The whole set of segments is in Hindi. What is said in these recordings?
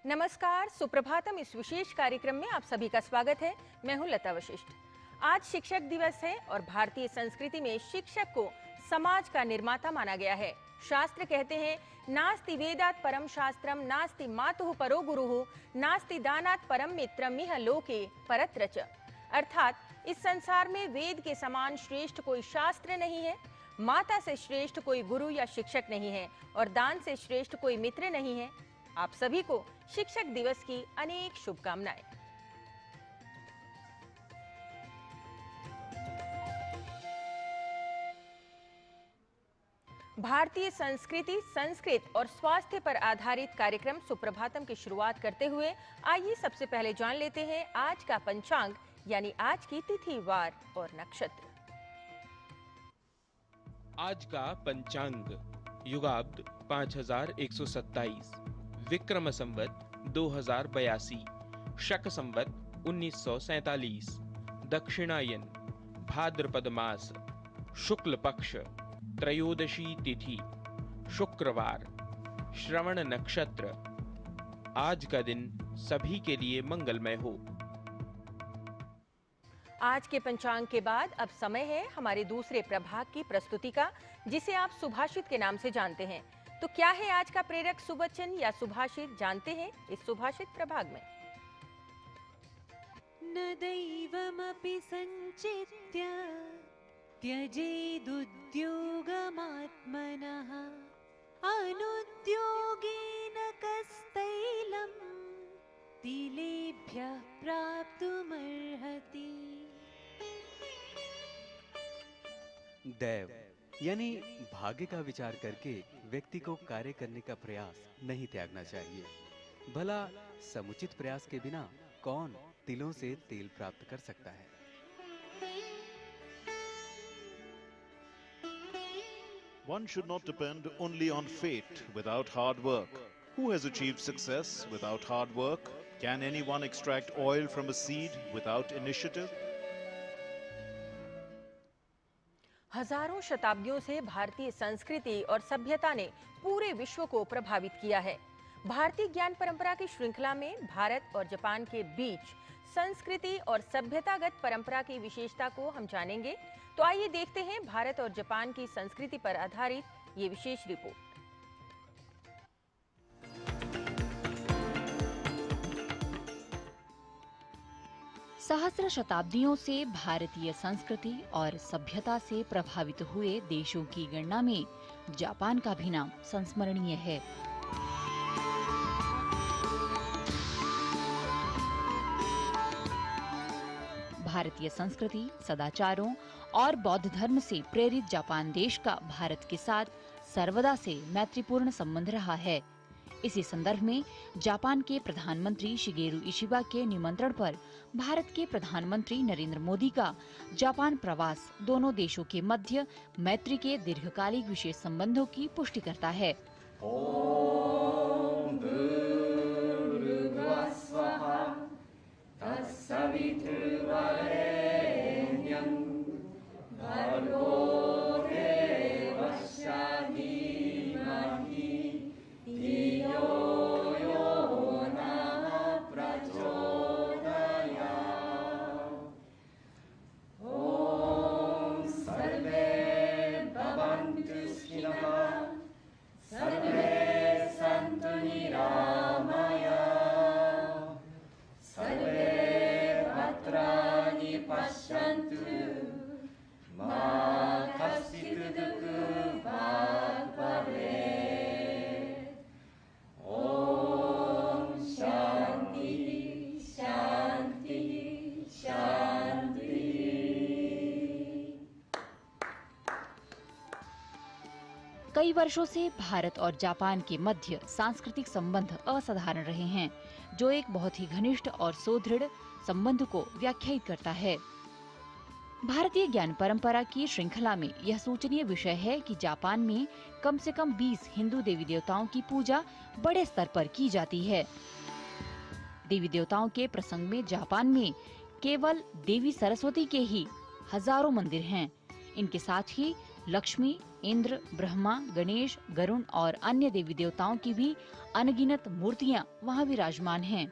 नमस्कार, सुप्रभातम। इस विशेष कार्यक्रम में आप सभी का स्वागत है। मैं हूं लता वशिष्ठ। आज शिक्षक दिवस है और भारतीय संस्कृति में शिक्षक को समाज का निर्माता माना गया है। शास्त्र कहते हैं, नास्ति वेदात् परम शास्त्रम, नास्ति मातुः परो गुरुः, नास्ति दानात् परम मित्रम इह लोके परत्र च। अर्थात इस संसार में वेद के समान श्रेष्ठ कोई शास्त्र नहीं है, माता से श्रेष्ठ कोई गुरु या शिक्षक नहीं है और दान से श्रेष्ठ कोई मित्र नहीं है। आप सभी को शिक्षक दिवस की अनेक शुभकामनाएं। भारतीय संस्कृति, संस्कृत और स्वास्थ्य पर आधारित कार्यक्रम सुप्रभातम की शुरुआत करते हुए आइए सबसे पहले जान लेते हैं आज का पंचांग, यानी आज की तिथि, वार और नक्षत्र। आज का पंचांग युगाब्द 5127, विक्रम संवत 2082, शक संवत 1947, दक्षिणायन, भाद्रपद मास, शुक्ल पक्ष, त्रयोदशी तिथि, शुक्रवार, श्रवण नक्षत्र। आज का दिन सभी के लिए मंगलमय हो। आज के पंचांग के बाद अब समय है हमारे दूसरे प्रभाग की प्रस्तुति का, जिसे आप सुभाषित के नाम से जानते हैं। तो क्या है आज का प्रेरक सुवचन या सुभाषित, जानते हैं इस सुभाषित प्रभाग में। न दैवमपि संचित्य त्यजेदुद्योगमात्मनः अनुद्योगेन कस्तैलं तिलेभ्यः प्राप्तुमर्हति। दैव यानी भाग्य का विचार करके व्यक्ति को कार्य करने का प्रयास नहीं त्यागना चाहिए। भला समुचित प्रयास के बिना कौन तिलों से तेल प्राप्त कर सकता है। One should not depend only on fate without hard work. Who has achieved success without hard work? Can anyone extract oil from a seed without initiative? हजारों शताब्दियों से भारतीय संस्कृति और सभ्यता ने पूरे विश्व को प्रभावित किया है। भारतीय ज्ञान परंपरा की श्रृंखला में भारत और जापान के बीच संस्कृति और सभ्यतागत परंपरा की विशेषता को हम जानेंगे। तो आइए देखते हैं भारत और जापान की संस्कृति पर आधारित ये विशेष रिपोर्ट। सहस्र शताब्दियों से भारतीय संस्कृति और सभ्यता से प्रभावित हुए देशों की गणना में जापान का भी नाम संस्मरणीय है। भारतीय संस्कृति, सदाचारों और बौद्ध धर्म से प्रेरित जापान देश का भारत के साथ सर्वदा से मैत्रीपूर्ण संबंध रहा है। इसी संदर्भ में जापान के प्रधानमंत्री शिगेरू इशिबा के निमंत्रण पर भारत के प्रधानमंत्री नरेंद्र मोदी का जापान प्रवास दोनों देशों के मध्य मैत्री के दीर्घकालिक विशेष संबंधों की पुष्टि करता है। कई वर्षों से भारत और जापान के मध्य सांस्कृतिक संबंध असाधारण रहे हैं, जो एक बहुत ही घनिष्ठ और सुदृढ़ संबंध को व्याख्यायित करता है। भारतीय ज्ञान परंपरा की श्रृंखला में यह सोचनीय विषय है कि जापान में कम से कम 20 हिंदू देवी देवताओं की पूजा बड़े स्तर पर की जाती है। देवी देवताओं के प्रसंग में जापान में केवल देवी सरस्वती के ही हजारों मंदिर हैं। इनके साथ ही लक्ष्मी, इंद्र, ब्रह्मा, गणेश, गरुण और अन्य देवी देवताओं की भी अनगिनत मूर्तियां वहां विराजमान हैं।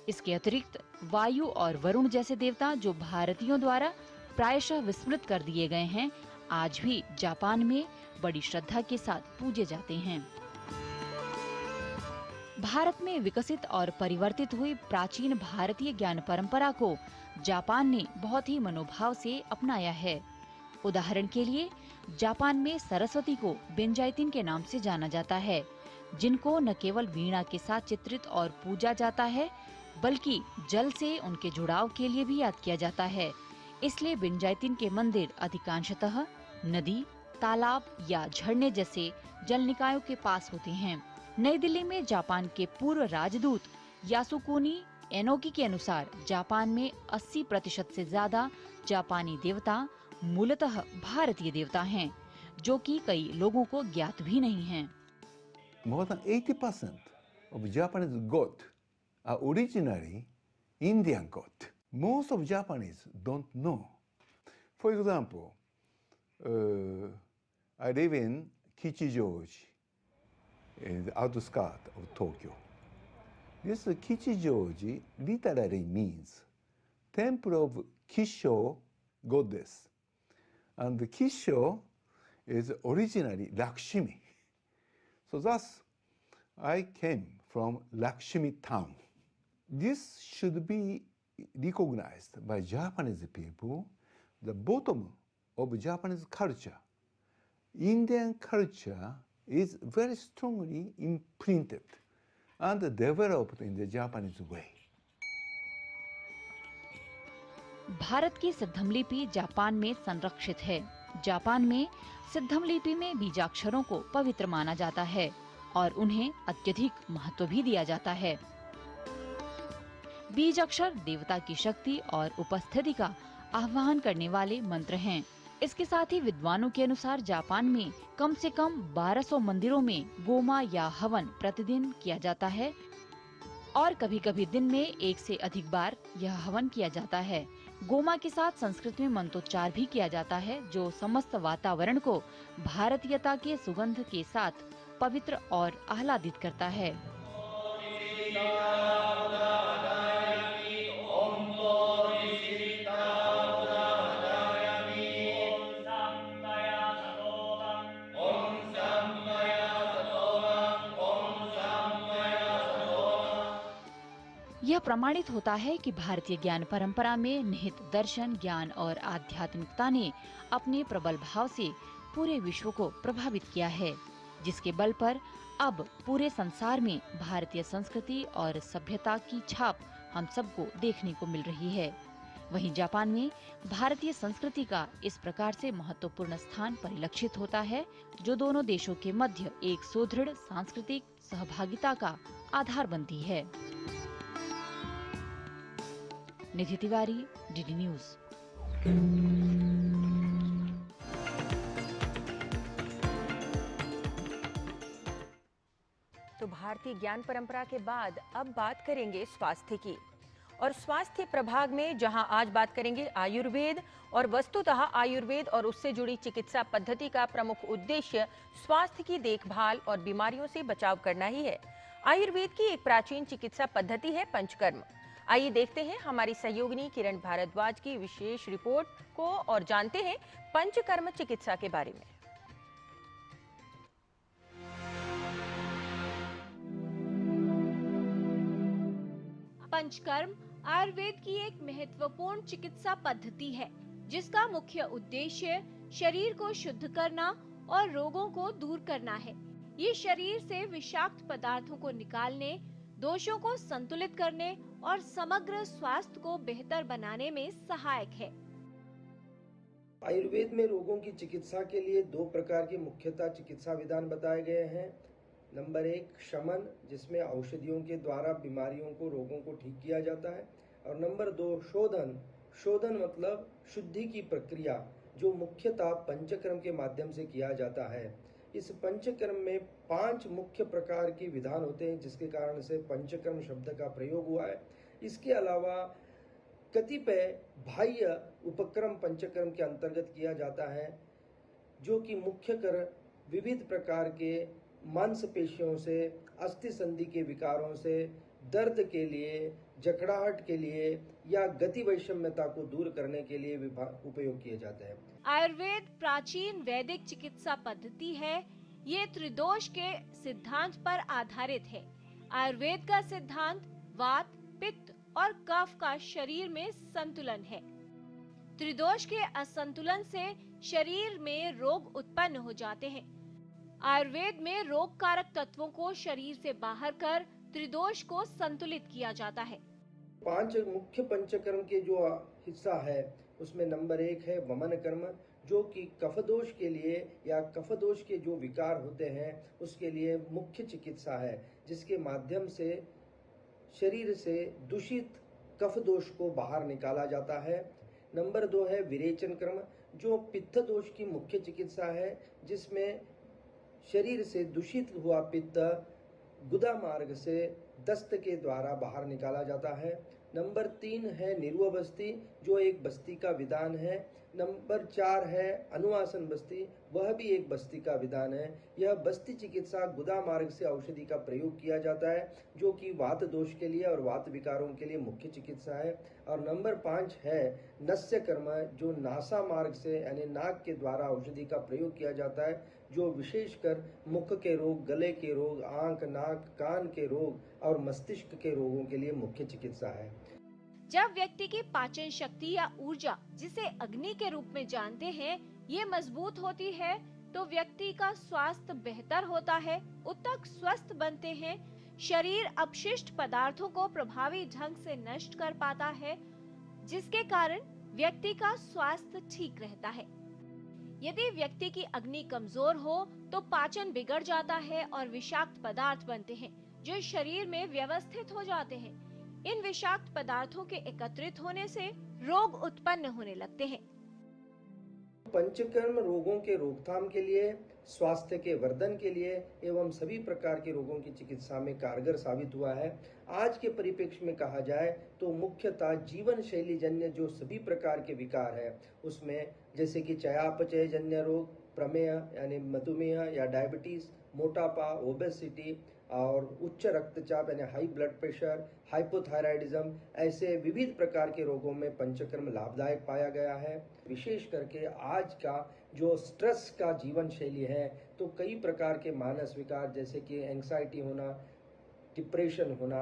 इसके अतिरिक्त वायु और वरुण जैसे देवता, जो भारतीयों द्वारा प्रायशः विस्मृत कर दिए गए हैं, आज भी जापान में बड़ी श्रद्धा के साथ पूजे जाते हैं। भारत में विकसित और परिवर्तित हुई प्राचीन भारतीय ज्ञान परंपरा को जापान ने बहुत ही मनोभाव से अपनाया है। उदाहरण के लिए जापान में सरस्वती को बेंजाइतिन के नाम से जाना जाता है, जिनको न केवल वीणा के साथ चित्रित और पूजा जाता है, बल्कि जल से उनके जुड़ाव के लिए भी याद किया जाता है। इसलिए बेंजाइतिन के मंदिर अधिकांशतः नदी, तालाब या झरने जैसे जल निकायों के पास होते हैं। नई दिल्ली में जापान के पूर्व राजदूत यासुकुनी एनोकी के अनुसार जापान में 80% से ज्यादा जापानी देवता मूलतः भारतीय देवता हैं, जो कि कई लोगों को ज्ञात भी नहीं हैं। More than 80% of Japanese gods are originally Indian gods. Most of Japanese don't know. For example, I live in Kichijoji, in the outskirts of Tokyo. This Kichijoji literally means temple of Kisho goddess. And Kisho is originally Lakshmi. So thus, I came from Lakshmi town. This should be recognized by Japanese people, the bottom of Japanese culture. Indian culture is very strongly imprinted and developed in the Japanese way. Bharat की सिद्धम लिपि जापान में संरक्षित है। जापान में सिद्धम लिपि में बीजाक्षरों को पवित्र माना जाता है और उन्हें अत्यधिक महत्व भी दिया जाता है। बीज अक्षर देवता की शक्ति और उपस्थिति का आह्वान करने वाले मंत्र हैं। इसके साथ ही विद्वानों के अनुसार जापान में कम से कम 1200 मंदिरों में गोमा या हवन प्रतिदिन किया जाता है और कभी-कभी दिन में एक से अधिक बार यह हवन किया जाता है। गोमा के साथ संस्कृत में मंत्रोच्चार भी किया जाता है, जो समस्त वातावरण को भारतीयता के सुगंध के साथ पवित्र और आह्लादित करता है। यह प्रमाणित होता है कि भारतीय ज्ञान परंपरा में निहित दर्शन, ज्ञान और आध्यात्मिकता ने अपने प्रबल भाव से पूरे विश्व को प्रभावित किया है, जिसके बल पर अब पूरे संसार में भारतीय संस्कृति और सभ्यता की छाप हम सबको देखने को मिल रही है। वहीं जापान में भारतीय संस्कृति का इस प्रकार से महत्वपूर्ण स्थान परिलक्षित होता है, जो दोनों देशों के मध्य एक सुदृढ़ सांस्कृतिक सहभागिता का आधार बनती है। निधि तिवारी, डीडी न्यूज। तो भारतीय ज्ञान परंपरा के बाद अब बात करेंगे स्वास्थ्य की, और स्वास्थ्य प्रभाग में जहां आज बात करेंगे आयुर्वेद, और वस्तुतः आयुर्वेद और उससे जुड़ी चिकित्सा पद्धति का प्रमुख उद्देश्य स्वास्थ्य की देखभाल और बीमारियों से बचाव करना ही है। आयुर्वेद की एक प्राचीन चिकित्सा पद्धति है पंचकर्म। आइए देखते हैं हमारी सहयोगिनी किरण भारद्वाज की विशेष रिपोर्ट को और जानते हैं पंचकर्म चिकित्सा के बारे में। पंचकर्म आयुर्वेद की एक महत्वपूर्ण चिकित्सा पद्धति है, जिसका मुख्य उद्देश्य शरीर को शुद्ध करना और रोगों को दूर करना है। ये शरीर से विषाक्त पदार्थों को निकालने, दोषों को संतुलित करने और समग्र स्वास्थ्य को बेहतर बनाने में सहायक है। आयुर्वेद में रोगों की चिकित्सा के लिए दो प्रकार के मुख्यतः चिकित्सा विधान बताए गए हैं। नंबर 1 शमन, जिसमें औषधियों के द्वारा बीमारियों को, रोगों को ठीक किया जाता है, और नंबर 2 शोधन। शोधन मतलब शुद्धि की प्रक्रिया, जो मुख्यतः पंचकर्म के माध्यम से किया जाता है। इस पंचकर्म में 5 मुख्य प्रकार के विधान होते हैं, जिसके कारण से पंचकर्म शब्द का प्रयोग हुआ है। इसके अलावा कतिपय बाह्य उपक्रम पंचकर्म के अंतर्गत किया जाता है, जो कि मुख्य कर विविध प्रकार के मांसपेशियों से, अस्थि संधि के विकारों से, दर्द के लिए, जकड़ाहट के लिए या गति वैषम्यता को दूर करने के लिए उपयोग किए जाते हैं। आयुर्वेद प्राचीन वैदिक चिकित्सा पद्धति है। ये त्रिदोष के सिद्धांत पर आधारित है। आयुर्वेद का सिद्धांत वात, पित्त और कफ का शरीर में संतुलन है। त्रिदोष के असंतुलन से शरीर में रोग उत्पन्न हो जाते हैं। आयुर्वेद में रोग कारक तत्वों को शरीर से बाहर कर त्रिदोष को संतुलित किया जाता है। 5 मुख्य पंचकर्म के जो हिस्सा है उसमें नंबर 1 है वमन कर्म, जो कि कफदोष के लिए या कफदोष के जो विकार होते हैं उसके लिए मुख्य चिकित्सा है, जिसके माध्यम से शरीर से दूषित कफदोष को बाहर निकाला जाता है। नंबर 2 है विरेचन कर्म, जो पित्त दोष की मुख्य चिकित्सा है, जिसमें शरीर से दूषित हुआ पित्त गुदा मार्ग से दस्त के द्वारा बाहर निकाला जाता है। नंबर 3 है निर्व बस्ती, जो एक बस्ती का विधान है। नंबर 4 है अनुवासन बस्ती, वह भी एक बस्ती का विधान है। यह बस्ती चिकित्सा गुदा मार्ग से औषधि का प्रयोग किया जाता है, जो कि वात दोष के लिए और वात विकारों के लिए मुख्य चिकित्सा है। और नंबर 5 है नस्य कर्म, जो नासा मार्ग से यानी नाक के द्वारा औषधि का प्रयोग किया जाता है, जो विशेषकर मुख के रोग, गले के रोग, आंख, नाक, कान के रोग और मस्तिष्क के रोगों के लिए मुख्य चिकित्सा है। जब व्यक्ति की पाचन शक्ति या ऊर्जा, जिसे अग्नि के रूप में जानते हैं, ये मजबूत होती है तो व्यक्ति का स्वास्थ्य बेहतर होता है, ऊतक स्वस्थ बनते हैं, शरीर अपशिष्ट पदार्थों को प्रभावी ढंग से नष्ट कर पाता है, जिसके कारण व्यक्ति का स्वास्थ्य ठीक रहता है। यदि व्यक्ति की अग्नि कमजोर हो तो पाचन बिगड़ जाता है और विषाक्त पदार्थ बनते हैं, जो शरीर में व्यवस्थित हो जाते हैं। इन विषाक्त पदार्थों के एकत्रित होने से रोग उत्पन्न होने लगते हैं। पंचकर्म रोगों के रोकथाम के लिए, स्वास्थ्य के वर्धन के लिए एवं सभी प्रकार के रोगों की चिकित्सा में कारगर साबित हुआ है। आज के परिप्रेक्ष्य में कहा जाए तो मुख्यतः जीवन शैली जन्य जो सभी प्रकार के विकार है, उसमें जैसे कि चयापचय जन्य रोग, प्रमेय यानी मधुमेह या डायबिटीज, मोटापा, ओबेसिटी और उच्च रक्तचाप यानी हाई ब्लड प्रेशर, हाइपोथायराइडिज्म, ऐसे विविध प्रकार के रोगों में पंचकर्म लाभदायक पाया गया है। विशेष करके आज का जो स्ट्रेस का जीवन शैली है, तो कई प्रकार के मानस विकार जैसे कि एंग्जाइटी होना, डिप्रेशन होना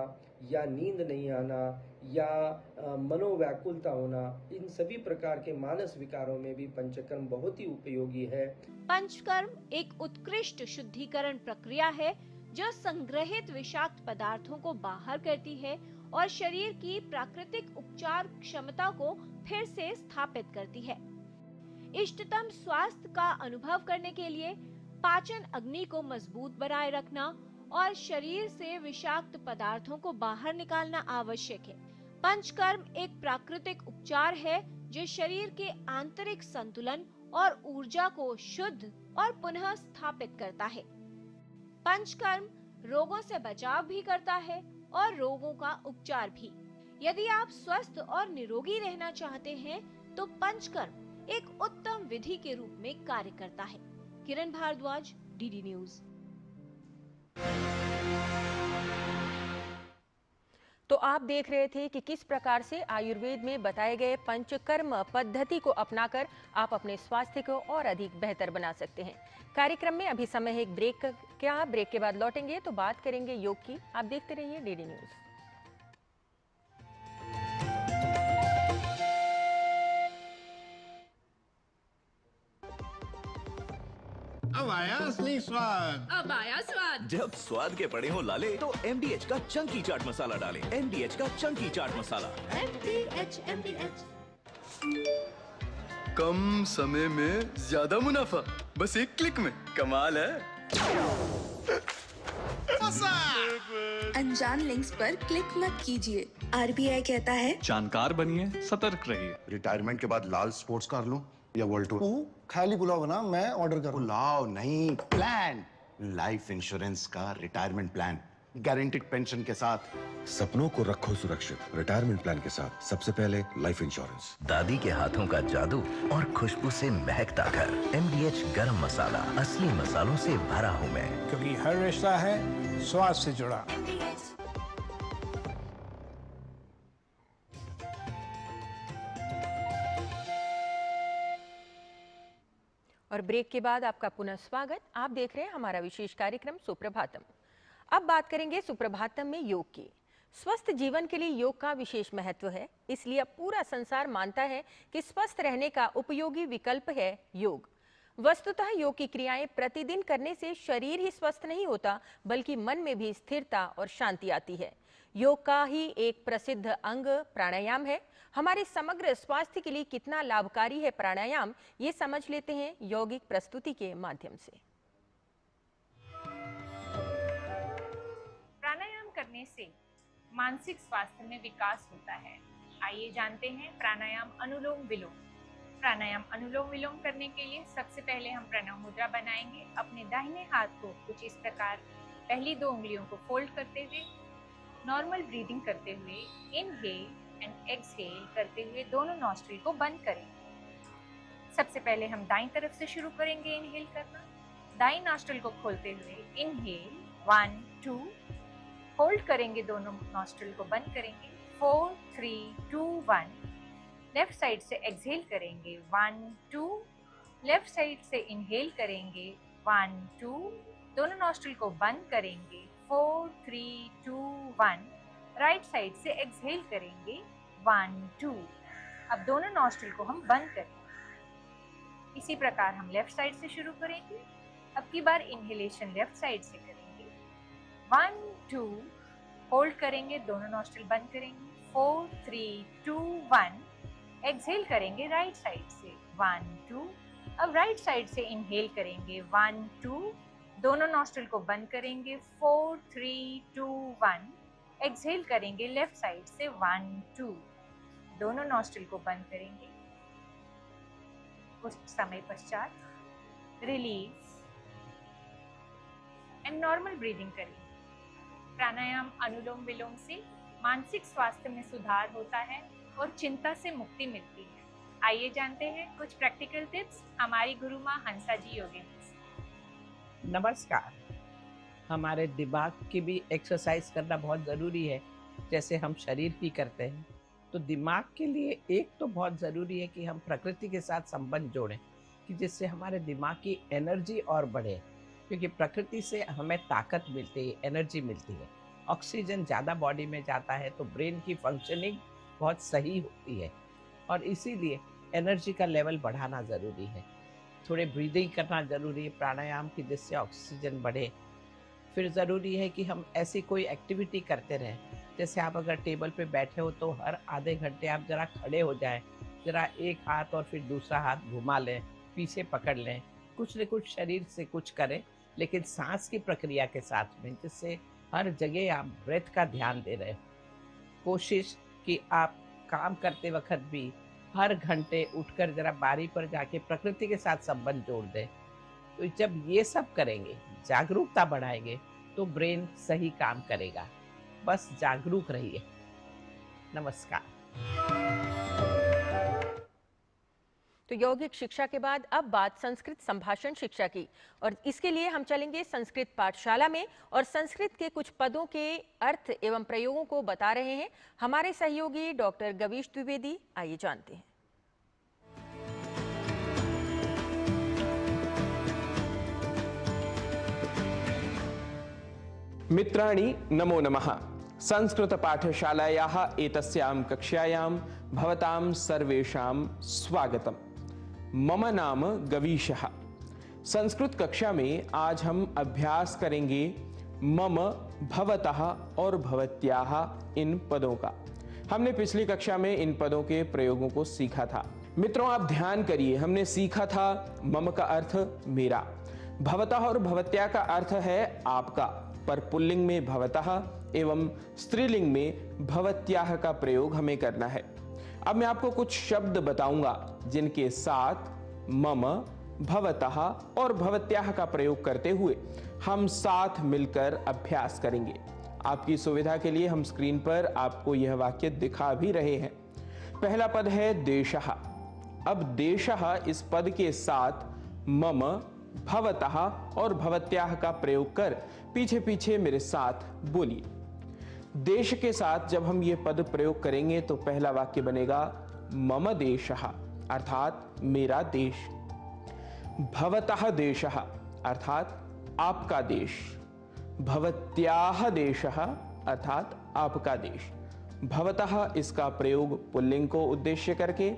या नींद नहीं आना या मनोव्याकुलता होना, इन सभी प्रकार के मानस विकारों में भी पंचकर्म बहुत ही उपयोगी है। पंचकर्म एक उत्कृष्ट शुद्धिकरण प्रक्रिया है जो संग्रहित विषाक्त पदार्थों को बाहर करती है और शरीर की प्राकृतिक उपचार क्षमता को फिर से स्थापित करती है। इष्टतम स्वास्थ्य का अनुभव करने के लिए पाचन अग्नि को मजबूत बनाए रखना और शरीर से विषाक्त पदार्थों को बाहर निकालना आवश्यक है। पंचकर्म एक प्राकृतिक उपचार है जो शरीर के आंतरिक संतुलन और ऊर्जा को शुद्ध और पुनः स्थापित करता है। पंचकर्म रोगों से बचाव भी करता है और रोगों का उपचार भी। यदि आप स्वस्थ और निरोगी रहना चाहते हैं तो पंचकर्म एक उत्तम विधि के रूप में कार्य करता है। किरण भारद्वाज, डीडी न्यूज। तो आप देख रहे थे कि किस प्रकार से आयुर्वेद में बताए गए पंचकर्म पद्धति को अपनाकर आप अपने स्वास्थ्य को और अधिक बेहतर बना सकते हैं। कार्यक्रम में अभी समय है एक ब्रेक का। ब्रेक के बाद लौटेंगे तो बात करेंगे योग की। आप देखते रहिए डीडी न्यूज। अब आया असली स्वाद। अब आया स्वाद। जब स्वाद के पड़े हो लाले तो MDH का चंकी चाट मसाला डालें। MDH का चंकी चाट मसाला। MDH। कम समय में ज्यादा मुनाफा, बस एक क्लिक में। कमाल है। अनजान लिंक्स पर क्लिक मत कीजिए। RBI कहता है जानकार बनिए, सतर्क रहिए। रिटायरमेंट के बाद लाल स्पोर्ट्स कार लूं या वर्ल्ड टूर? खाली पुलाव बना, मैं ऑर्डर करूं। पुलाव नहीं, प्लान। लाइफ इंश्योरेंस का रिटायरमेंट प्लान। गारंटीड पेंशन के साथ। सपनों को रखो सुरक्षित रिटायरमेंट प्लान के साथ। सबसे पहले लाइफ इंश्योरेंस। दादी के हाथों का जादू और खुशबू से महकता घर। MDH गरम मसाला, असली मसालों से भरा हूँ मैं, क्योंकि हर रिश्ता है स्वाद से जुड़ा। और ब्रेक के बाद आपका पुनः स्वागत। आप देख रहे हैं हमारा विशेष कार्यक्रम सुप्रभातम। अब बात करेंगे सुप्रभातम में योग की। स्वस्थ जीवन के लिए योग का विशेष महत्व है, इसलिए अब पूरा संसार मानता है कि स्वस्थ रहने का उपयोगी विकल्प है योग। वस्तुतः योग की क्रियाएं प्रतिदिन करने से शरीर ही स्वस्थ नहीं होता, बल्कि मन में भी स्थिरता और शांति आती है। योग का ही एक प्रसिद्ध अंग प्राणायाम है। हमारे समग्र स्वास्थ्य के लिए कितना लाभकारी है प्राणायाम, ये समझ लेते हैं यौगिक प्रस्तुति के माध्यम से। प्राणायाम करने से मानसिक स्वास्थ्य में विकास होता है। आइए जानते हैं प्राणायाम अनुलोम विलोम। प्राणायाम अनुलोम विलोम करने के लिए सबसे पहले हम प्रणव मुद्रा बनाएंगे। अपने दाहिने हाथ को कुछ इस प्रकार पहली 2 उंगलियों को फोल्ड करते हुए नॉर्मल ब्रीदिंग करते हुए इनहेल एंड एक्सहेल करते हुए दोनों नॉस्ट्रिल को बंद करें। सबसे पहले हम दाईं तरफ से शुरू करेंगे इनहेल करना। दाईं नॉस्ट्रिल को खोलते हुए इनहेल 1 2, होल्ड करेंगे, दोनों नॉस्ट्रिल को बंद करेंगे 4 3 2 1। लेफ्ट साइड से एक्सहेल करेंगे 1 2, लेफ्ट साइड से इनहेल करेंगे 1 2, दोनों नॉस्ट्रिल को बंद करेंगे 4 3 2 1। राइट साइड से एक्सहेल करेंगे 1 2। अब दोनों नॉस्ट्रिल को हम बंद करेंगे। इसी प्रकार हम लेफ्ट साइड से शुरू करेंगे। अब की बार इनहेलेशन लेफ्ट साइड से करेंगे 1 2, होल्ड करेंगे, दोनों नॉस्ट्रिल बंद करेंगे 4 3 2 1। एक्सहेल करेंगे राइट साइड से 1 2। अब राइट साइड से इनहेल करेंगे 1 2, दोनों नॉस्ट्रिल को बंद करेंगे 4 3 2 1। एक्सहेल करेंगे लेफ्ट साइड से 1 2, दोनों नॉस्ट्रिल को बंद करेंगे। कुछ समय पश्चात रिलीज एंड नॉर्मल ब्रीदिंग करेंगे। प्राणायाम अनुलोम विलोम से मानसिक स्वास्थ्य में सुधार होता है और चिंता से मुक्ति मिलती है। आइए जानते हैं कुछ प्रैक्टिकल टिप्स हमारी गुरु माँ हंसा जी योगिनी से। नमस्कार। हमारे दिमाग की भी एक्सरसाइज करना बहुत ज़रूरी है, जैसे हम शरीर की करते हैं। तो दिमाग के लिए एक तो बहुत ज़रूरी है कि हम प्रकृति के साथ संबंध जोड़ें, कि जिससे हमारे दिमाग की एनर्जी और बढ़े, क्योंकि प्रकृति से हमें ताकत मिलती है, एनर्जी मिलती है। ऑक्सीजन ज़्यादा बॉडी में जाता है तो ब्रेन की फंक्शनिंग बहुत सही होती है, और इसीलिए एनर्जी का लेवल बढ़ाना ज़रूरी है। थोड़े ब्रीदिंग करना ज़रूरी है प्राणायाम की, जिससे ऑक्सीजन बढ़े। फिर ज़रूरी है कि हम ऐसी कोई एक्टिविटी करते रहें, जैसे आप अगर टेबल पे बैठे हो तो हर आधे घंटे आप ज़रा खड़े हो जाएं, ज़रा एक हाथ और फिर दूसरा हाथ घुमा लें, पीछे पकड़ लें, कुछ न कुछ शरीर से कुछ करें, लेकिन सांस की प्रक्रिया के साथ में, जिससे हर जगह आप ब्रेथ का ध्यान दे रहे हो। कोशिश कि आप काम करते वक्त भी हर घंटे उठकर ज़रा बारी पर जाके प्रकृति के साथ संबंध जोड़ दें। तो जब ये सब करेंगे, जागरूकता बढ़ाएंगे, तो ब्रेन सही काम करेगा। बस जागरूक रहिए। नमस्कार। तो यौगिक शिक्षा के बाद अब बात संस्कृत संभाषण शिक्षा की, और इसके लिए हम चलेंगे संस्कृत पाठशाला में और संस्कृत के कुछ पदों के अर्थ एवं प्रयोगों को बता रहे हैं हमारे सहयोगी डॉक्टर गवीश द्विवेदी। आइए जानते हैं। मित्राणि नमो नमः। संस्कृत पाठशालायाः एतस्यां कक्षायां भवतां सर्वेषां स्वागतम्। मम नाम गवीशः। संस्कृत कक्षा में आज हम अभ्यास करेंगे मम, भवतः और भवत्याः इन पदों का। हमने पिछली कक्षा में इन पदों के प्रयोगों को सीखा था। मित्रों आप ध्यान करिए, हमने सीखा था मम का अर्थ मेरा, भवतः और भवत्या का अर्थ है आपका, पर पुल्लिंग में भवतः एवं स्त्रीलिंग में भवत्याः का प्रयोग हमें करना है। अब मैं आपको कुछ शब्द बताऊंगा जिनके साथ मम, भवतः और भवत्याः का प्रयोग करते हुए हम साथ मिलकर अभ्यास करेंगे। आपकी सुविधा के लिए हम स्क्रीन पर आपको यह वाक्य दिखा भी रहे हैं। पहला पद है देशः। अब देशः इस पद के साथ मम, भवतः और भवत्याः का प्रयोग कर पीछे पीछे मेरे साथ बोलिए। देश के साथ जब हम ये पद प्रयोग करेंगे तो पहला वाक्य बनेगा मम देशः अर्थात मेरा देश। भवतः देशः अर्थात आपका देश। भवत्याः देशः अर्थात आपका देश। भवतः इसका प्रयोग पुल्लिंग को उद्देश्य करके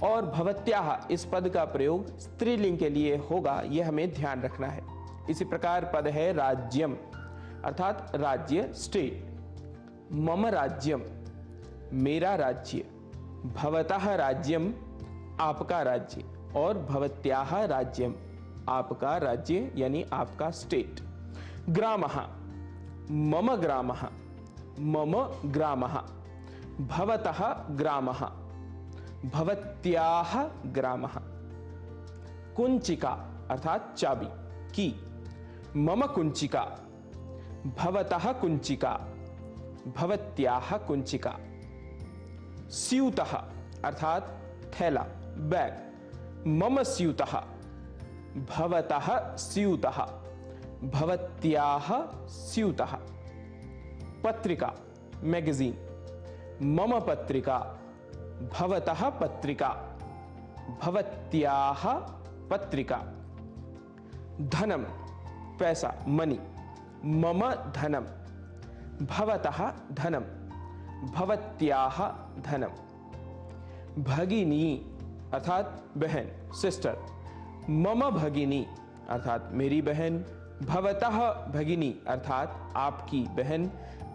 और भवत्याः इस पद का प्रयोग स्त्रीलिंग के लिए होगा, यह हमें ध्यान रखना है। इसी प्रकार पद है राज्यम अर्थात राज्य, स्टेट। मम राज्यम मेरा राज्य। भवतः राज्यम आपका राज्य और भवत्याः राज्यम आपका राज्य यानी आपका स्टेट। ग्रामः मम ग्रामः, मम ग्रामः। भवतः ग्रामः, भवत्याः ग्रामः। कुंचिका अर्थात चाबी, की। मम कुंचिका, भवतः कुंचिका, भवत्याः कुंचिका। स्यूतः अर्थात थैला, बैग। मम स्यूतः, भवतः स्यूतः, भवत्याः स्यूतः। पत्रिका मैगजीन। मम पत्रिका, भवतः पत्रिका, भवत्याः पत्रिका। धनम पैसा, मनी। मम धनम, भवतः धनम, भवत्याः धनम। भगिनी अर्थात बहन, सिस्टर। मम भगिनी अर्थात मेरी बहन। भवतः भगिनी अर्थात आपकी बहन।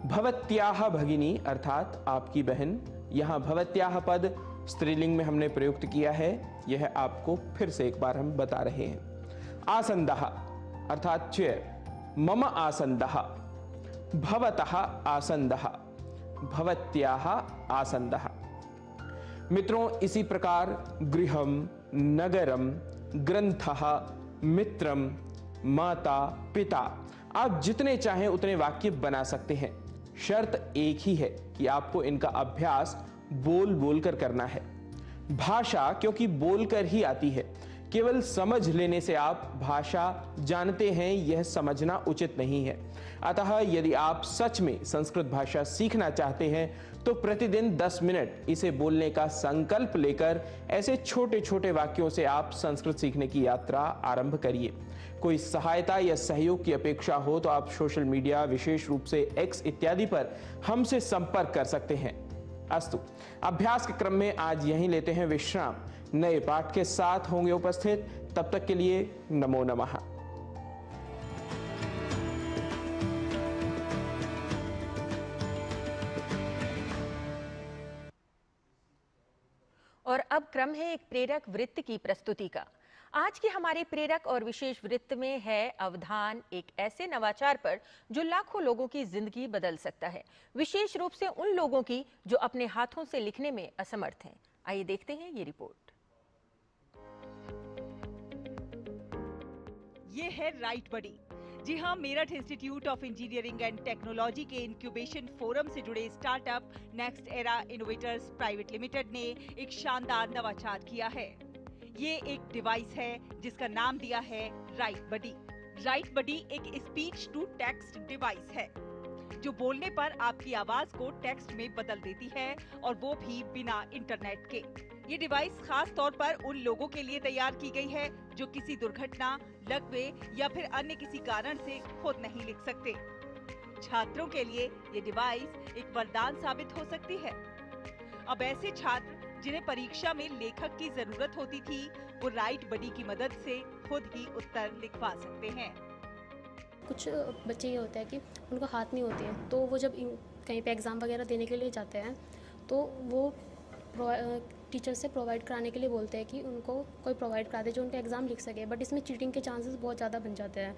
भवत्याः भगिनी अर्थात आपकी बहन। यहाँ भवत्याः पद स्त्रीलिंग में हमने प्रयुक्त किया है, यह आपको फिर से एक बार हम बता रहे हैं। आसन्दः अर्थात चेयर। मम आसन्दः, भवतः आसन्दः, भवत्याः आसन्दः। मित्रों, इसी प्रकार गृहम, नगरम, ग्रंथः, मित्रम, माता, पिता, आप जितने चाहें उतने वाक्य बना सकते हैं। शर्त एक ही है कि आपको इनका अभ्यास बोल बोल कर करना है। भाषा क्योंकि बोलकर ही आती है, केवल समझ लेने से आप भाषा जानते हैं यह समझना उचित नहीं है। अतः यदि आप सच में संस्कृत भाषा सीखना चाहते हैं तो प्रतिदिन 10 मिनट इसे बोलने का संकल्प लेकर ऐसे छोटे छोटे वाक्यों से आप संस्कृत सीखने की यात्रा आरंभ करिए। कोई सहायता या सहयोग की अपेक्षा हो तो आप सोशल मीडिया, विशेष रूप से X इत्यादि पर हमसे संपर्क कर सकते हैं। अस्तु, अभ्यास के क्रम में आज यहीं लेते हैं विश्राम। नए पाठ के साथ होंगे उपस्थित, तब तक के लिए नमो नमः। और अब क्रम है एक प्रेरक वृत्त की प्रस्तुति का। आज के हमारे प्रेरक और विशेष वृत्त में है अवधान, एक ऐसे नवाचार पर जो लाखों लोगों की जिंदगी बदल सकता है, विशेष रूप से उन लोगों की जो अपने हाथों से लिखने में असमर्थ हैं। आइए देखते हैं ये रिपोर्ट। ये है राइट बडी। जी हाँ, Meerut institute of engineering and technology के इंक्यूबेशन फोरम से जुड़े startup next era innovators private limited ने एक शानदार नवाचार किया है। ये एक डिवाइस है जिसका नाम दिया है राइट बडी। राइट बडी एक स्पीच टू टेक्स्ट डिवाइस है जो बोलने पर आपकी आवाज को टेक्स्ट में बदल देती है, और वो भी बिना इंटरनेट के। ये डिवाइस खास तौर पर उन लोगों के लिए तैयार की गई है जो किसी दुर्घटना, लकवे या फिर अन्य किसी कारण से खुद नहीं लिख सकते। छात्रों के लिए ये डिवाइस एक वरदान साबित हो सकती है। अब ऐसे छात्र जिन्हें परीक्षा में लेखक की जरूरत होती थी, वो राइट बडी की मदद से खुद ही उत्तर लिखवा सकते हैं। कुछ बच्चे ये होता है कि उनको हाथ नहीं होते हैं, तो वो जब कहीं पे एग्ज़ाम वगैरह देने के लिए जाते हैं तो वो टीचर से प्रोवाइड कराने के लिए बोलते हैं कि उनको कोई प्रोवाइड करा दे जो उनका एग्ज़ाम लिख सके, बट इसमें चीटिंग के चांसेस बहुत ज़्यादा बन जाते हैं।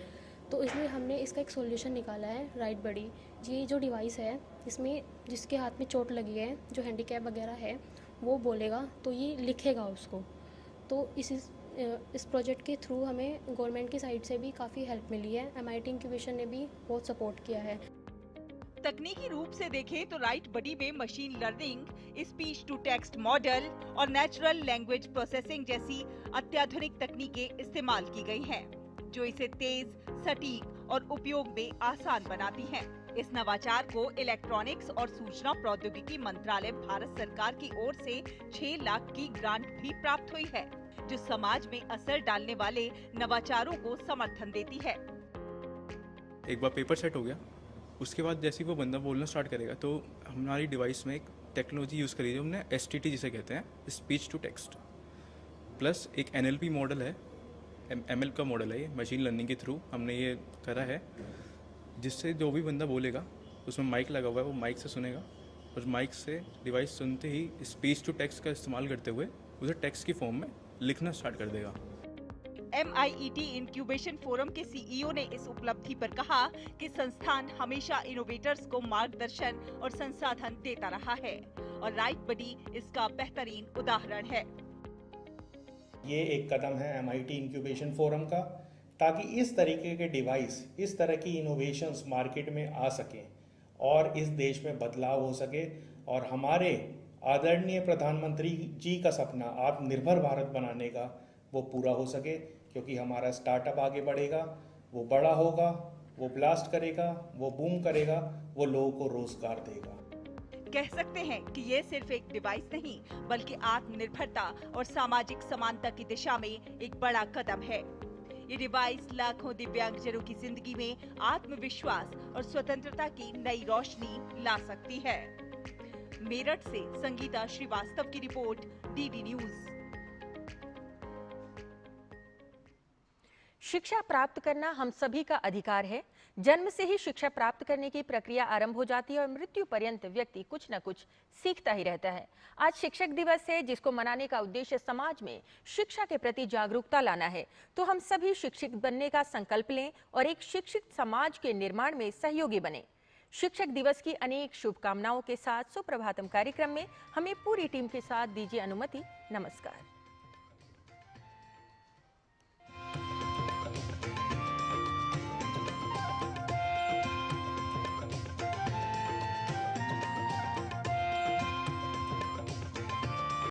तो इसलिए हमने इसका एक सॉल्यूशन निकाला है राइट बडी। ये जो डिवाइस है, इसमें जिसके हाथ में चोट लगी है, जो हैंडीकैप वगैरह है, वो बोलेगा तो ये लिखेगा उसको। तो इस प्रोजेक्ट के थ्रू हमें गवर्नमेंट की साइड से भी काफ़ी हेल्प मिली है। MIT इंक्यूबेशन ने भी बहुत सपोर्ट किया है। तकनीकी रूप से देखें तो राइट बडी में machine learning, speech to text model और नेचुरल लैंग्वेज प्रोसेसिंग जैसी अत्याधुनिक तकनीकें इस्तेमाल की गई हैं, जो इसे तेज, सटीक और उपयोग में आसान बनाती हैं। इस नवाचार को इलेक्ट्रॉनिक्स और सूचना प्रौद्योगिकी मंत्रालय भारत सरकार की ओर से 6 लाख की ग्रांट भी प्राप्त हुई है, जो समाज में असर डालने वाले नवाचारों को समर्थन देती है। एक बार पेपर सेट हो गया, उसके बाद जैसे ही वो बंदा बोलना स्टार्ट करेगा तो हमारी डिवाइस में एक टेक्नोलॉजी यूज़ करी है हमने, STT जिसे कहते हैं, स्पीच टू टेक्स्ट, प्लस एक NLP मॉडल है, ML का मॉडल है, ये मशीन लर्निंग के थ्रू हमने ये करा है, जिससे जो भी बंदा बोलेगा उसमें माइक लगा हुआ है, वो माइक से सुनेगा और माइक से डिवाइस सुनते ही स्पीच टू टेक्स्ट का इस्तेमाल करते हुए उसे टेक्स्ट की फॉर्म में लिखना स्टार्ट कर देगा। MIET इंक्यूबेशन फोरम के CEO ने इस उपलब्धि पर कहा कि संस्थान हमेशा इनोवेटर्स को मार्गदर्शन और संसाधन देता रहा है और राइट बडी इसका बेहतरीन उदाहरण है। ये एक कदम है MIT इंक्यूबेशन फोरम का, ताकि इस तरीके के डिवाइस, इस तरह की इनोवेशंस मार्केट में आ सकें और इस देश में बदलाव हो सके और हमारे आदरणीय प्रधानमंत्री जी का सपना आत्मनिर्भर भारत बनाने का वो पूरा हो सके, क्योंकि हमारा स्टार्टअप आगे बढ़ेगा, वो बड़ा होगा, वो ब्लास्ट करेगा, वो बूम करेगा, वो लोगों को रोजगार देगा। कह सकते हैं कि ये सिर्फ एक डिवाइस नहीं, बल्कि आत्मनिर्भरता और सामाजिक समानता की दिशा में एक बड़ा कदम है। ये डिवाइस लाखों दिव्यांगजनों की जिंदगी में आत्मविश्वास और स्वतंत्रता की नई रोशनी ला सकती है। मेरठ से संगीता श्रीवास्तव की रिपोर्ट, DD न्यूज। शिक्षा प्राप्त करना हम सभी का अधिकार है। जन्म से ही शिक्षा प्राप्त करने की प्रक्रिया आरंभ हो जाती है और मृत्यु पर्यंत व्यक्ति कुछ न कुछ सीखता ही रहता है। आज शिक्षक दिवस है, जिसको मनाने का उद्देश्य समाज में शिक्षा के प्रति जागरूकता लाना है। तो हम सभी शिक्षित बनने का संकल्प लें और एक शिक्षित समाज के निर्माण में सहयोगी बने। शिक्षक दिवस की अनेक शुभकामनाओं के साथ सुप्रभातम कार्यक्रम में हमें पूरी टीम के साथ दीजिए अनुमति। नमस्कार।